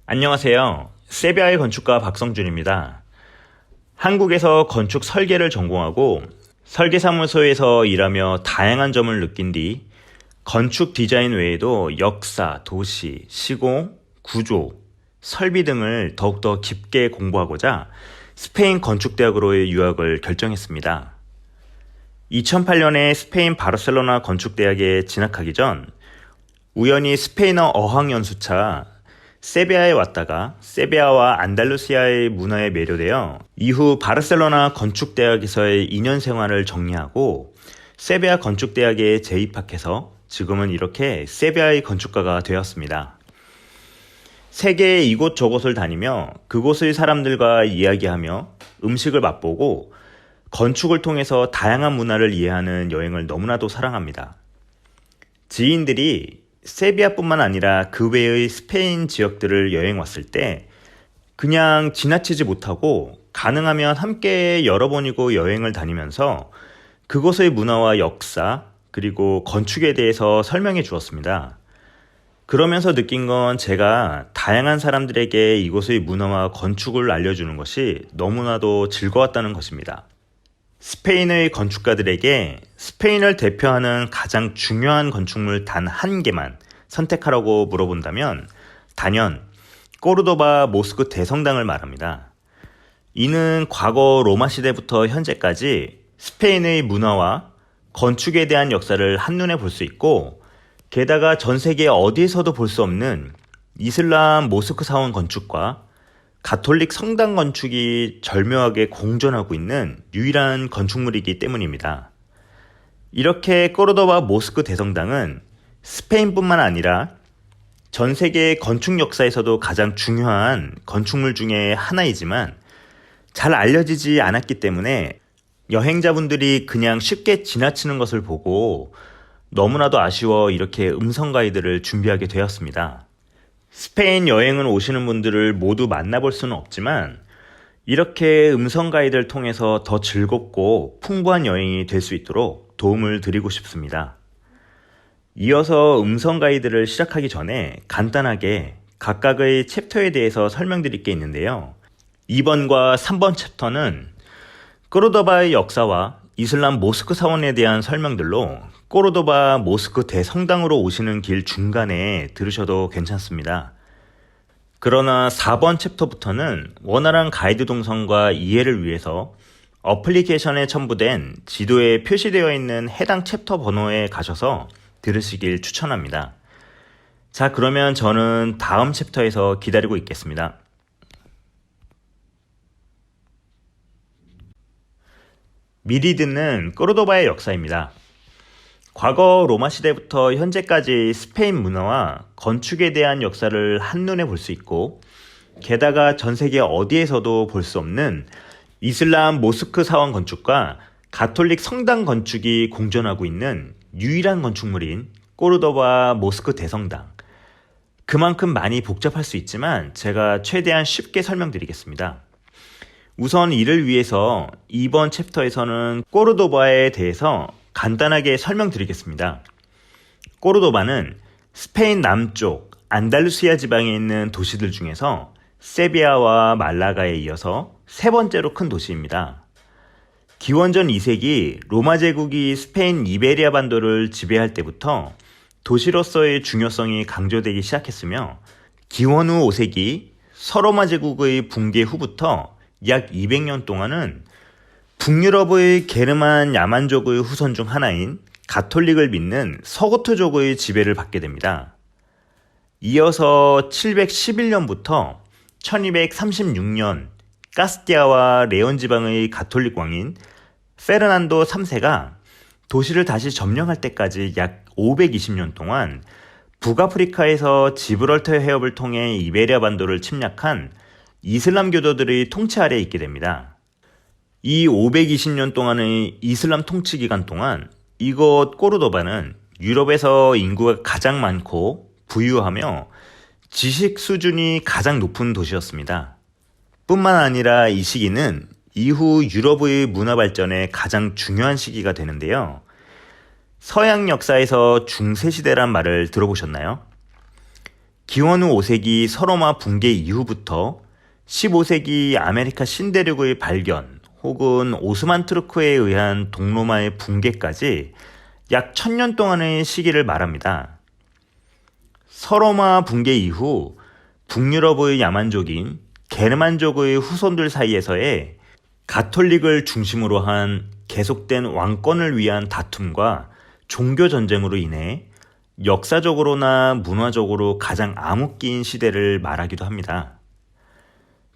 안녕하세요. 세비야의 건축가 박성준입니다. 한국에서 건축 설계를 전공하고 설계사무소에서 일하며 다양한 점을 느낀 뒤 건축 디자인 외에도 역사, 도시, 시공, 구조, 설비 등을 더욱더 깊게 공부하고자 스페인 건축대학으로의 유학을 결정했습니다. 2008년에 스페인 바르셀로나 건축대학에 진학하기 전 우연히 스페인어 어학연수차 세비야에 왔다가 세비야와 안달루시아의 문화에 매료되어 이후 바르셀로나 건축대학에서의 2년 생활을 정리하고 세비야 건축대학에 재입학해서 지금은 이렇게 세비야의 건축가가 되었습니다. 세계 이곳저곳을 다니며 그곳의 사람들과 이야기하며 음식을 맛보고 건축을 통해서 다양한 문화를 이해하는 여행을 너무나도 사랑합니다. 지인들이 세비야뿐만 아니라 그 외의 스페인 지역들을 여행 왔을 때 그냥 지나치지 못하고 가능하면 함께 여러 번이고 여행을 다니면서 그곳의 문화와 역사 그리고 건축에 대해서 설명해 주었습니다. 그러면서 느낀 건 제가 다양한 사람들에게 이곳의 문화와 건축을 알려주는 것이 너무나도 즐거웠다는 것입니다. 스페인의 건축가들에게 스페인을 대표하는 가장 중요한 건축물 단 한 개만 선택하라고 물어본다면 단연 꼬르도바 모스크 대성당을 말합니다. 이는 과거 로마 시대부터 현재까지 스페인의 문화와 건축에 대한 역사를 한눈에 볼 수 있고 게다가 전 세계 어디에서도 볼 수 없는 이슬람 모스크 사원 건축과 가톨릭 성당 건축이 절묘하게 공존하고 있는 유일한 건축물이기 때문입니다. 이렇게 꼬르도바 모스크 대성당은 스페인뿐만 아니라 전 세계 건축 역사에서도 가장 중요한 건축물 중에 하나이지만 잘 알려지지 않았기 때문에 여행자분들이 그냥 쉽게 지나치는 것을 보고 너무나도 아쉬워 이렇게 음성 가이드를 준비하게 되었습니다. 스페인 여행을 오시는 분들을 모두 만나볼 수는 없지만 이렇게 음성 가이드를 통해서 더 즐겁고 풍부한 여행이 될 수 있도록 도움을 드리고 싶습니다. 이어서 음성 가이드를 시작하기 전에 간단하게 각각의 챕터에 대해서 설명드릴 게 있는데요. 2번과 3번 챕터는 꼬르도바의 역사와 이슬람 모스크 사원에 대한 설명들로 꼬르도바 모스크 대성당으로 오시는 길 중간에 들으셔도 괜찮습니다. 그러나 4번 챕터부터는 원활한 가이드 동선과 이해를 위해서 어플리케이션에 첨부된 지도에 표시되어 있는 해당 챕터 번호에 가셔서 들으시길 추천합니다. 자, 그러면 저는 다음 챕터에서 기다리고 있겠습니다. 미리 듣는 꼬르도바의 역사입니다. 과거 로마 시대부터 현재까지 스페인 문화와 건축에 대한 역사를 한눈에 볼 수 있고 게다가 전 세계 어디에서도 볼 수 없는 이슬람 모스크 사원 건축과 가톨릭 성당 건축이 공존하고 있는 유일한 건축물인 꼬르도바 모스크 대성당. 그만큼 많이 복잡할 수 있지만 제가 최대한 쉽게 설명드리겠습니다. 우선 이를 위해서 이번 챕터에서는 꼬르도바에 대해서 간단하게 설명드리겠습니다. 꼬르도바는 스페인 남쪽 안달루시아 지방에 있는 도시들 중에서 세비야와 말라가에 이어서 세 번째로 큰 도시입니다. 기원전 2세기 로마 제국이 스페인 이베리아 반도를 지배할 때부터 도시로서의 중요성이 강조되기 시작했으며 기원 후 5세기 서로마 제국의 붕괴 후부터 약 200년 동안은 북유럽의 게르만 야만족의 후손 중 하나인 가톨릭을 믿는 서고트족의 지배를 받게 됩니다. 이어서 711년부터 1236년 카스티아와 레온 지방의 가톨릭 왕인 페르난도 3세가 도시를 다시 점령할 때까지 약 520년 동안 북아프리카에서 지브럴터 해협을 통해 이베리아 반도를 침략한 이슬람 교도들의 통치 아래에 있게 됩니다. 이 520년 동안의 이슬람 통치 기간 동안 이곳 꼬르도바는 유럽에서 인구가 가장 많고 부유하며 지식 수준이 가장 높은 도시였습니다. 뿐만 아니라 이 시기는 이후 유럽의 문화 발전에 가장 중요한 시기가 되는데요. 서양 역사에서 중세시대란 말을 들어보셨나요? 기원후 5세기 서로마 붕괴 이후부터 15세기 아메리카 신대륙의 발견 혹은 오스만 투르크에 의한 동로마의 붕괴까지 약 1000년 동안의 시기를 말합니다. 서로마 붕괴 이후 북유럽의 야만족인 게르만족의 후손들 사이에서의 가톨릭을 중심으로 한 계속된 왕권을 위한 다툼과 종교 전쟁으로 인해 역사적으로나 문화적으로 가장 암흑기인 시대를 말하기도 합니다.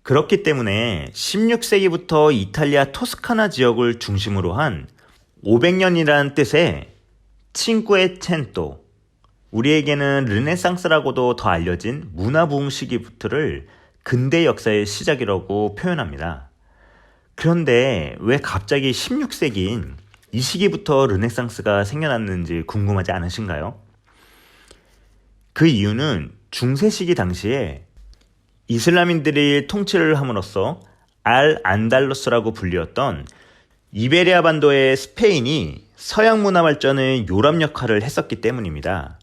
그렇기 때문에 16세기부터 이탈리아 토스카나 지역을 중심으로 한 500년이라는 뜻의 칭쿠에첸토, 우리에게는 르네상스라고도 더 알려진 문화부흥 시기부터를 근대 역사의 시작이라고 표현합니다. 그런데 왜 갑자기 16세기인 이 시기부터 르네상스가 생겨났는지 궁금하지 않으신가요? 그 이유는 중세 시기 당시에 이슬람인들이 통치를 함으로써 알 안달루스라고 불리웠던 이베리아 반도의 스페인이 서양 문화 발전의 요람 역할을 했었기 때문입니다.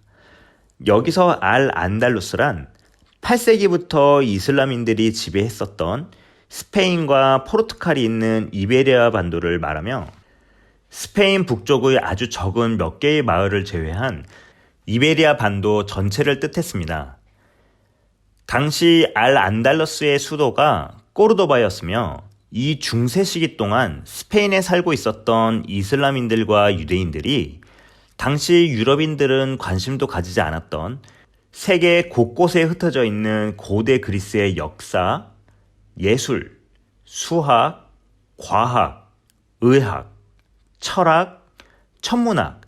여기서 알 안달루스란 8세기부터 이슬람인들이 지배했었던 스페인과 포르투갈이 있는 이베리아 반도를 말하며 스페인 북쪽의 아주 적은 몇 개의 마을을 제외한 이베리아 반도 전체를 뜻했습니다. 당시 알 안달루스의 수도가 꼬르도바였으며 이 중세 시기 동안 스페인에 살고 있었던 이슬람인들과 유대인들이 당시 유럽인들은 관심도 가지지 않았던 세계 곳곳에 흩어져 있는 고대 그리스의 역사, 예술, 수학, 과학, 의학, 철학, 천문학,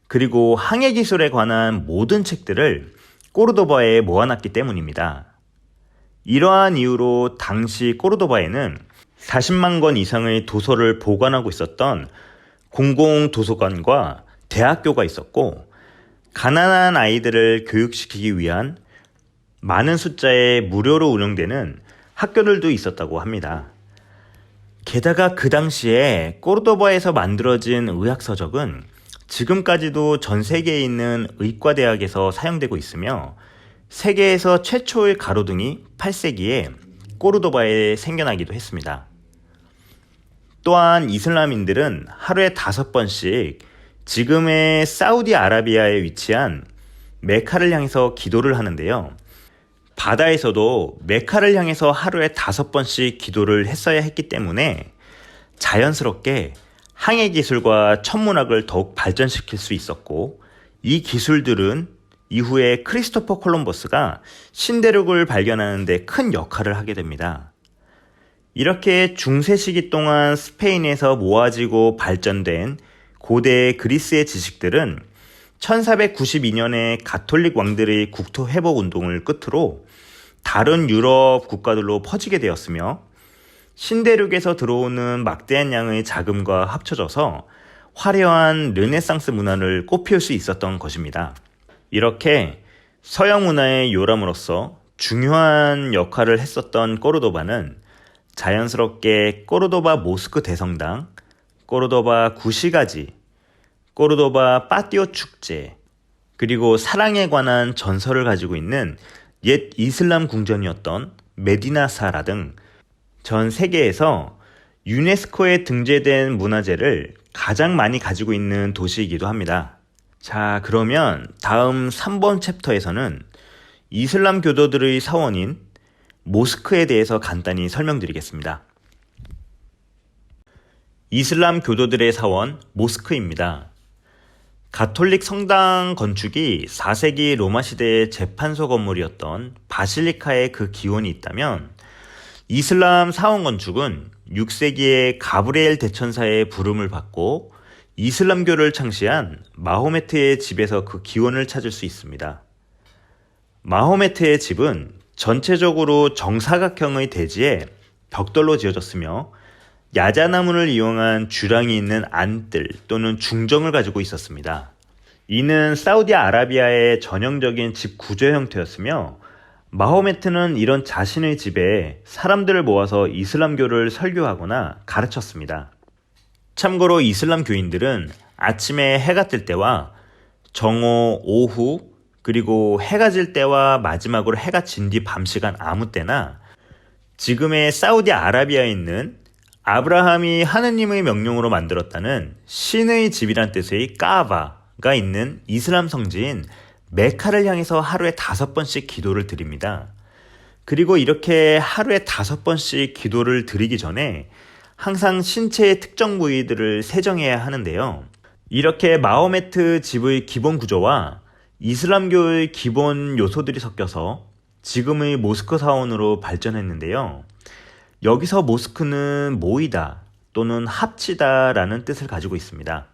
그리고 항해기술에 관한 모든 책들을 꼬르도바에 모아놨기 때문입니다. 이러한 이유로 당시 꼬르도바에는 40만 권 이상의 도서를 보관하고 있었던 공공도서관과 대학교가 있었고, 가난한 아이들을 교육시키기 위한 많은 숫자의 무료로 운영되는 학교들도 있었다고 합니다. 게다가 그 당시에 꼬르도바에서 만들어진 의학서적은 지금까지도 전 세계에 있는 의과대학에서 사용되고 있으며 세계에서 최초의 가로등이 8세기에 꼬르도바에 생겨나기도 했습니다. 또한 이슬람인들은 하루에 5번씩 지금의 사우디아라비아에 위치한 메카를 향해서 기도를 하는데요. 바다에서도 메카를 향해서 하루에 5번씩 기도를 했어야 했기 때문에 자연스럽게 항해 기술과 천문학을 더욱 발전시킬 수 있었고, 이 기술들은 이후에 크리스토퍼 콜럼버스가 신대륙을 발견하는 데 큰 역할을 하게 됩니다. 이렇게 중세 시기 동안 스페인에서 모아지고 발전된 고대 그리스의 지식들은 1492년에 가톨릭 왕들의 국토 회복 운동을 끝으로 다른 유럽 국가들로 퍼지게 되었으며, 신대륙에서 들어오는 막대한 양의 자금과 합쳐져서 화려한 르네상스 문화를 꽃피울 수 있었던 것입니다. 이렇게 서양 문화의 요람으로서 중요한 역할을 했었던 꼬르도바는 자연스럽게 꼬르도바 모스크 대성당, 꼬르도바 구시가지, 꼬르도바 파티오 축제, 그리고 사랑에 관한 전설을 가지고 있는 옛 이슬람 궁전이었던 메디나사라 등 전 세계에서 유네스코에 등재된 문화재를 가장 많이 가지고 있는 도시이기도 합니다. 자, 그러면 다음 3번 챕터에서는 이슬람 교도들의 사원인 모스크에 대해서 간단히 설명드리겠습니다. 이슬람 교도들의 사원 모스크입니다. 가톨릭 성당 건축이 4세기 로마 시대의 재판소 건물이었던 바실리카의 그 기원이 있다면, 이슬람 사원 건축은 6세기에 가브리엘 대천사의 부름을 받고 이슬람교를 창시한 마호메트의 집에서 그 기원을 찾을 수 있습니다. 마호메트의 집은 전체적으로 정사각형의 대지에 벽돌로 지어졌으며 야자나무를 이용한 주랑이 있는 안뜰 또는 중정을 가지고 있었습니다. 이는 사우디아라비아의 전형적인 집 구조 형태였으며, 마호메트는 이런 자신의 집에 사람들을 모아서 이슬람교를 설교하거나 가르쳤습니다. 참고로 이슬람 교인들은 아침에 해가 뜰 때와 정오, 오후, 그리고 해가 질 때와 마지막으로 해가 진 뒤 밤 시간 아무 때나 지금의 사우디아라비아에 있는 아브라함이 하느님의 명령으로 만들었다는 신의 집이란 뜻의 까바가 있는 이슬람 성지인 메카를 향해서 하루에 5번씩 기도를 드립니다. 그리고 이렇게 하루에 5번씩 기도를 드리기 전에 항상 신체의 특정 부위들을 세정해야 하는데요. 이렇게 마호메트 집의 기본 구조와 이슬람교의 기본 요소들이 섞여서 지금의 모스크 사원으로 발전했는데요. 여기서 모스크는 모이다 또는 합치다 라는 뜻을 가지고 있습니다.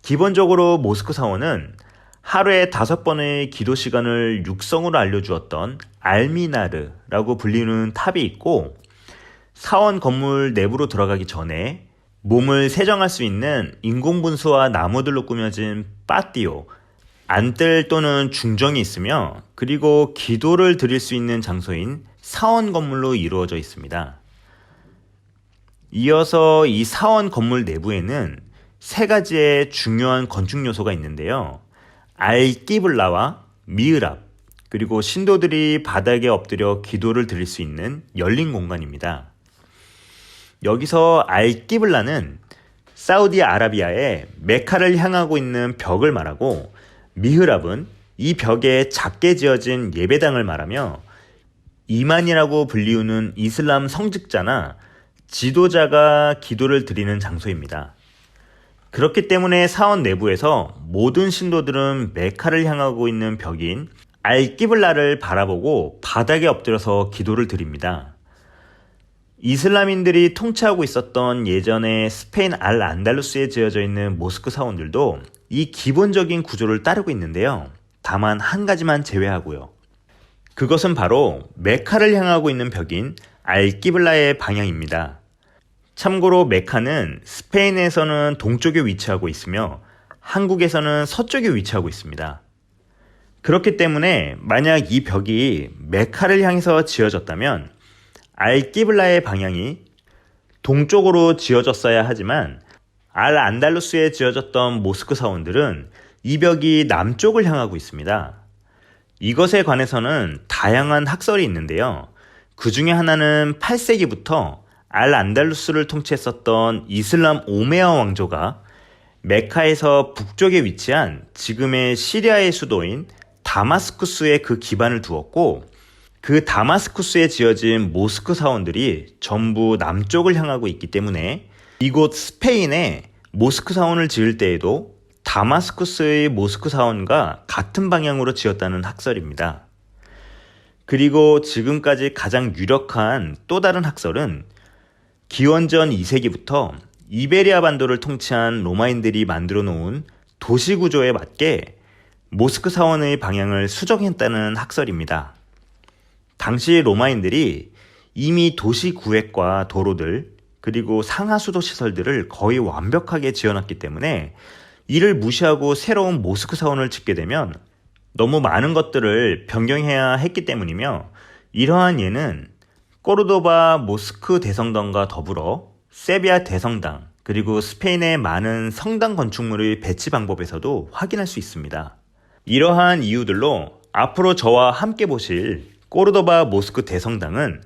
기본적으로 모스크 사원은 하루에 5번의 기도 시간을 육성으로 알려주었던 알미나르라고 불리는 탑이 있고, 사원 건물 내부로 들어가기 전에 몸을 세정할 수 있는 인공분수와 나무들로 꾸며진 파티오, 안뜰 또는 중정이 있으며, 그리고 기도를 드릴 수 있는 장소인 사원 건물로 이루어져 있습니다. 이어서 이 사원 건물 내부에는 3가지의 중요한 건축 요소가 있는데요. 알끼블라와 미으랍, 그리고 신도들이 바닥에 엎드려 기도를 드릴 수 있는 열린 공간입니다. 여기서 알끼블라는 사우디아라비아의 메카를 향하고 있는 벽을 말하고, 미흐랍은 이 벽에 작게 지어진 예배당을 말하며, 이만이라고 불리우는 이슬람 성직자나 지도자가 기도를 드리는 장소입니다. 그렇기 때문에 사원 내부에서 모든 신도들은 메카를 향하고 있는 벽인 알끼블라를 바라보고 바닥에 엎드려서 기도를 드립니다. 이슬람인들이 통치하고 있었던 예전에 스페인 알안달루스에 지어져 있는 모스크 사원들도 이 기본적인 구조를 따르고 있는데요. 다만 한 가지만 제외하고요. 그것은 바로 메카를 향하고 있는 벽인 알끼블라의 방향입니다. 참고로 메카는 스페인에서는 동쪽에 위치하고 있으며 한국에서는 서쪽에 위치하고 있습니다. 그렇기 때문에 만약 이 벽이 메카를 향해서 지어졌다면 알끼블라의 방향이 동쪽으로 지어졌어야 하지만 알안달루스에 지어졌던 모스크 사원들은 이 벽이 남쪽을 향하고 있습니다. 이것에 관해서는 다양한 학설이 있는데요. 그 중에 하나는 8세기부터 알안달루스를 통치했었던 이슬람 오메야 왕조가 메카에서 북쪽에 위치한 지금의 시리아의 수도인 다마스쿠스에 그 기반을 두었고, 그 다마스쿠스에 지어진 모스크 사원들이 전부 남쪽을 향하고 있기 때문에 이곳 스페인에 모스크 사원을 지을 때에도 다마스쿠스의 모스크 사원과 같은 방향으로 지었다는 학설입니다. 그리고 지금까지 가장 유력한 또 다른 학설은 기원전 2세기부터 이베리아 반도를 통치한 로마인들이 만들어 놓은 도시 구조에 맞게 모스크 사원의 방향을 수정했다는 학설입니다. 당시 로마인들이 이미 도시 구획과 도로들, 그리고 상하수도 시설들을 거의 완벽하게 지어놨기 때문에 이를 무시하고 새로운 모스크 사원을 짓게 되면 너무 많은 것들을 변경해야 했기 때문이며, 이러한 예는 꼬르도바 모스크 대성당과 더불어 세비야 대성당, 그리고 스페인의 많은 성당 건축물의 배치 방법에서도 확인할 수 있습니다. 이러한 이유들로 앞으로 저와 함께 보실 꼬르도바 모스크 대성당은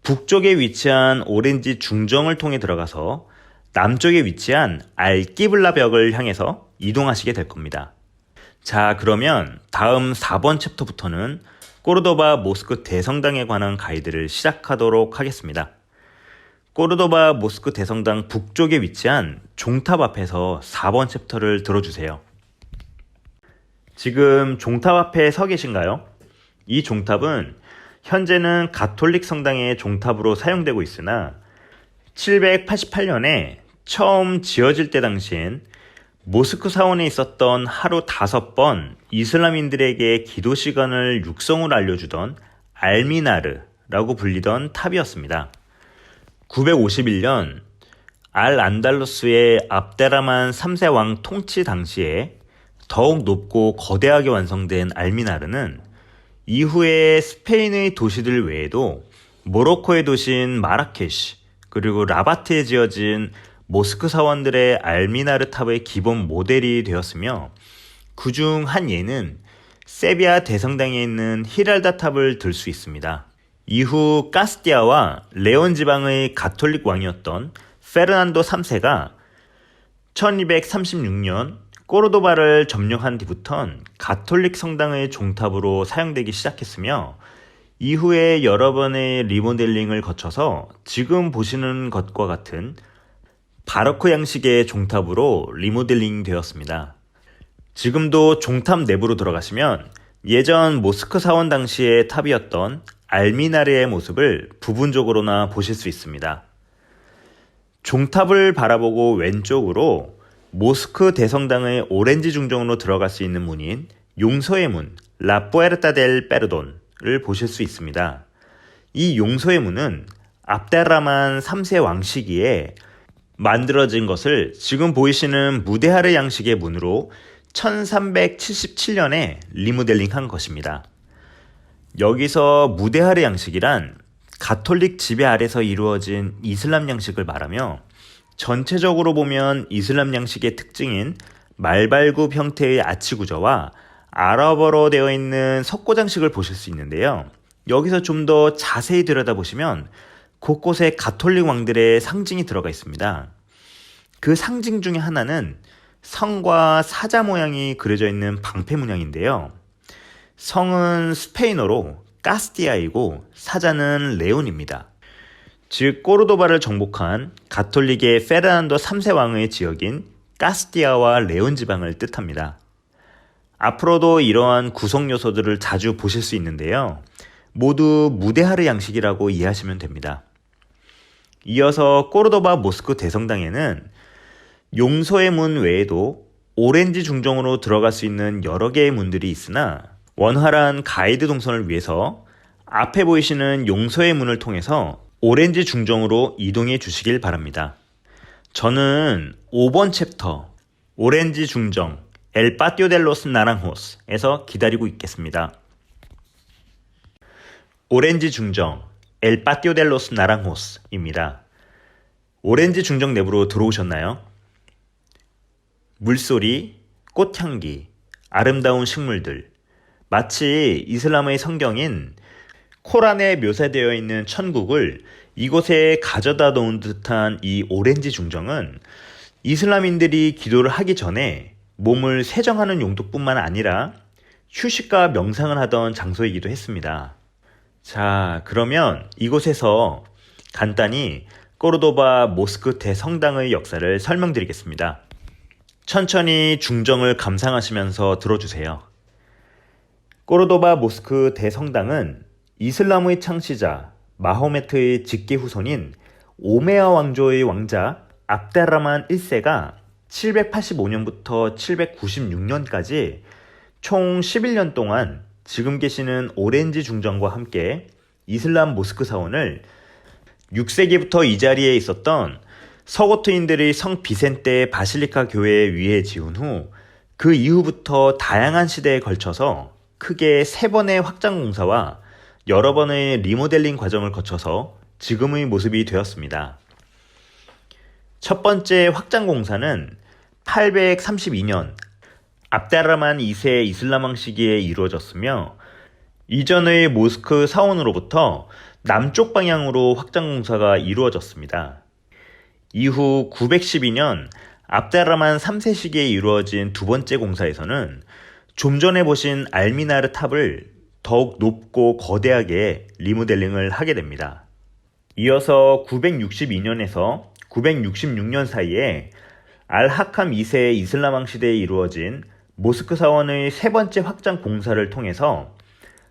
북쪽에 위치한 오렌지 중정을 통해 들어가서 남쪽에 위치한 알끼블라 벽을 향해서 이동하시게 될 겁니다. 자, 그러면 다음 4번 챕터부터는 꼬르도바 모스크 대성당에 관한 가이드를 시작하도록 하겠습니다. 꼬르도바 모스크 대성당 북쪽에 위치한 종탑 앞에서 4번 챕터를 들어주세요. 지금 종탑 앞에 서 계신가요? 이 종탑은 현재는 가톨릭 성당의 종탑으로 사용되고 있으나 788년에 처음 지어질 때 당시엔 모스크 사원에 있었던 하루 5번 이슬람인들에게 기도 시간을 육성으로 알려주던 알미나르라고 불리던 탑이었습니다. 951년 알안달루스의 압데라만 3세 왕 통치 당시에 더욱 높고 거대하게 완성된 알미나르는 이후에 스페인의 도시들 외에도 모로코의 도시인 마라케시, 그리고 라바트에 지어진 모스크 사원들의 알미나르 탑의 기본 모델이 되었으며, 그중 한 예는 세비야 대성당에 있는 히랄다 탑을 들 수 있습니다. 이후 카스티아와 레온 지방의 가톨릭 왕이었던 페르난도 3세가 1236년 꼬르도바를 점령한 뒤부턴 가톨릭 성당의 종탑으로 사용되기 시작했으며 이후에 여러 번의 리모델링을 거쳐서 지금 보시는 것과 같은 바로크 양식의 종탑으로 리모델링 되었습니다. 지금도 종탑 내부로 들어가시면 예전 모스크 사원 당시의 탑이었던 알미나르의 모습을 부분적으로나 보실 수 있습니다. 종탑을 바라보고 왼쪽으로 모스크 대성당의 오렌지 중정으로 들어갈 수 있는 문인 용서의 문, 라 푸에르타 델 페르돈을 보실 수 있습니다. 이 용서의 문은 압데라만 3세 왕 시기에 만들어진 것을 지금 보이시는 무데하르 양식의 문으로 1377년에 리모델링한 것입니다. 여기서 무데하르 양식이란 가톨릭 지배 아래서 이루어진 이슬람 양식을 말하며 전체적으로 보면 이슬람 양식의 특징인 말발굽 형태의 아치 구조와 아랍어로 되어 있는 석고장식을 보실 수 있는데요. 여기서 좀 더 자세히 들여다보시면 곳곳에 가톨릭 왕들의 상징이 들어가 있습니다. 그 상징 중에 하나는 성과 사자 모양이 그려져 있는 방패 문양인데요. 성은 스페인어로 카스티아이고 사자는 레온입니다. 즉 꼬르도바를 정복한 가톨릭의 페르난도 3세 왕의 지역인 카스티아와 레온 지방을 뜻합니다. 앞으로도 이러한 구성 요소들을 자주 보실 수 있는데요. 모두 무데하르 양식이라고 이해하시면 됩니다. 이어서 꼬르도바 모스크 대성당에는 용서의 문 외에도 오렌지 중정으로 들어갈 수 있는 여러 개의 문들이 있으나 원활한 가이드 동선을 위해서 앞에 보이시는 용서의 문을 통해서 오렌지 중정으로 이동해 주시길 바랍니다. 저는 5번 챕터 오렌지 중정 엘 파티오 델 로스 나랑호스에서 기다리고 있겠습니다. 오렌지 중정 엘 파티오 델 로스 나랑호스입니다. 오렌지 중정 내부로 들어오셨나요? 물소리, 꽃향기, 아름다운 식물들, 마치 이슬람의 성경인 코란에 묘사되어 있는 천국을 이곳에 가져다 놓은 듯한 이 오렌지 중정은 이슬람인들이 기도를 하기 전에 몸을 세정하는 용도뿐만 아니라 휴식과 명상을 하던 장소이기도 했습니다. 자, 그러면 이곳에서 간단히 꼬르도바 모스크 대성당의 역사를 설명드리겠습니다. 천천히 중정을 감상하시면서 들어주세요. 꼬르도바 모스크 대성당은 이슬람의 창시자 마호메트의 직계 후손인 오메야 왕조의 왕자 압데라만 1세가 785년부터 796년까지 총 11년 동안 지금 계시는 오렌지 중정과 함께 이슬람 모스크 사원을 6세기부터 이 자리에 있었던 서고트인들의 성 비센테 바실리카 교회 위에 지은 후 그 이후부터 다양한 시대에 걸쳐서 크게 3번의 확장 공사와 여러 번의 리모델링 과정을 거쳐서 지금의 모습이 되었습니다. 첫 번째 확장 공사는 832년 압데라만 2세 이슬람 왕 시기에 이루어졌으며 이전의 모스크 사원으로부터 남쪽 방향으로 확장 공사가 이루어졌습니다. 이후 912년 압데라만 3세 시기에 이루어진 두 번째 공사에서는 좀 전에 보신 알미나르 탑을 더욱 높고 거대하게 리모델링을 하게 됩니다. 이어서 962년에서 966년 사이에 알하캄 2세 이슬람 왕 시대에 이루어진 모스크 사원의 세 번째 확장 공사를 통해서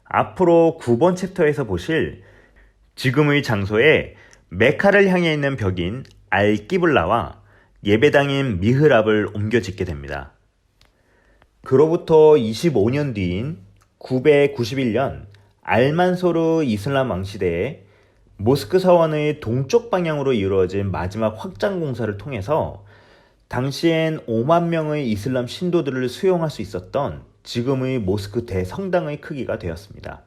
앞으로 9번 챕터에서 보실 지금의 장소에 메카를 향해 있는 벽인 알기블라와 예배당인 미흐랍을 옮겨 짓게 됩니다. 그로부터 25년 뒤인 991년 알만소르 이슬람 왕 시대에 모스크 사원의 동쪽 방향으로 이루어진 마지막 확장 공사를 통해서 당시엔 5만 명의 이슬람 신도들을 수용할 수 있었던 지금의 모스크 대성당의 크기가 되었습니다.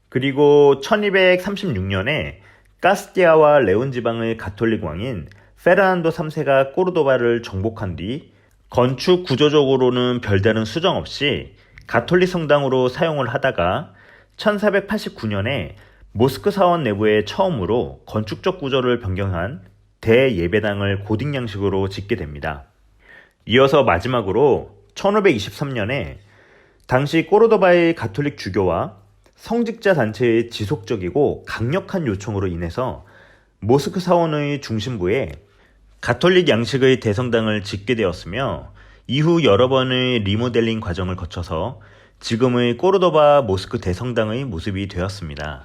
그리고 1236년에 카스티아와 레온 지방의 가톨릭 왕인 페르난도 3세가 꼬르도바를 정복한 뒤 건축 구조적으로는 별다른 수정 없이 가톨릭 성당으로 사용을 하다가 1489년에 모스크 사원 내부에 처음으로 건축적 구조를 변경한 대예배당을 고딕 양식으로 짓게 됩니다. 이어서 마지막으로 1523년에 당시 꼬르도바의 가톨릭 주교와 성직자 단체의 지속적이고 강력한 요청으로 인해서 모스크 사원의 중심부에 가톨릭 양식의 대성당을 짓게 되었으며 이후 여러 번의 리모델링 과정을 거쳐서 지금의 꼬르도바 모스크 대성당의 모습이 되었습니다.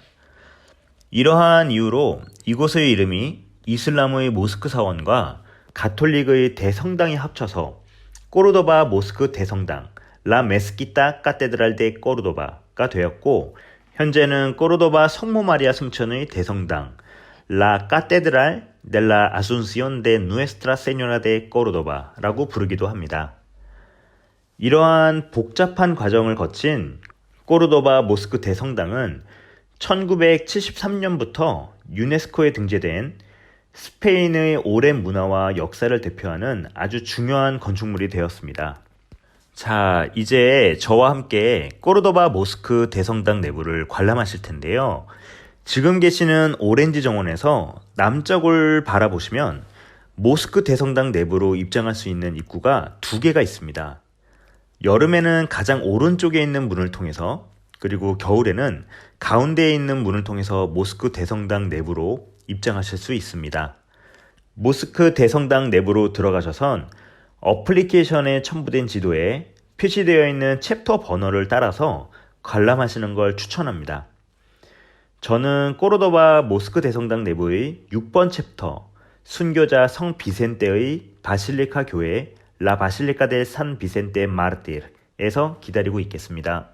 이러한 이유로 이곳의 이름이 이슬람의 모스크 사원과 가톨릭의 대성당이 합쳐서 꼬르도바 모스크 대성당 라 메스키타 카테드랄 데 꼬르도바가 되었고 현재는 꼬르도바 성모 마리아 승천의 대성당 라 카테드랄 델라 아순시온 데 누에스트라 세뇨라 데 꼬르도바라고 부르기도 합니다. 이러한 복잡한 과정을 거친 꼬르도바 모스크 대성당은 1973년부터 유네스코에 등재된 스페인의 오랜 문화와 역사를 대표하는 아주 중요한 건축물이 되었습니다. 자, 이제 저와 함께 꼬르도바 모스크 대성당 내부를 관람하실 텐데요. 지금 계시는 오렌지 정원에서 남쪽을 바라보시면 모스크 대성당 내부로 입장할 수 있는 입구가 두 개가 있습니다. 여름에는 가장 오른쪽에 있는 문을 통해서 그리고 겨울에는 가운데에 있는 문을 통해서 모스크 대성당 내부로 입장하실 수 있습니다. 모스크 대성당 내부로 들어가셔선 어플리케이션에 첨부된 지도에 표시되어 있는 챕터 번호를 따라서 관람하시는 걸 추천합니다. 저는 꼬르도바 모스크 대성당 내부의 6번 챕터 순교자 성 비센테의 바실리카 교회 라 바실리카 델 산 비센테 마르티르에서 기다리고 있겠습니다.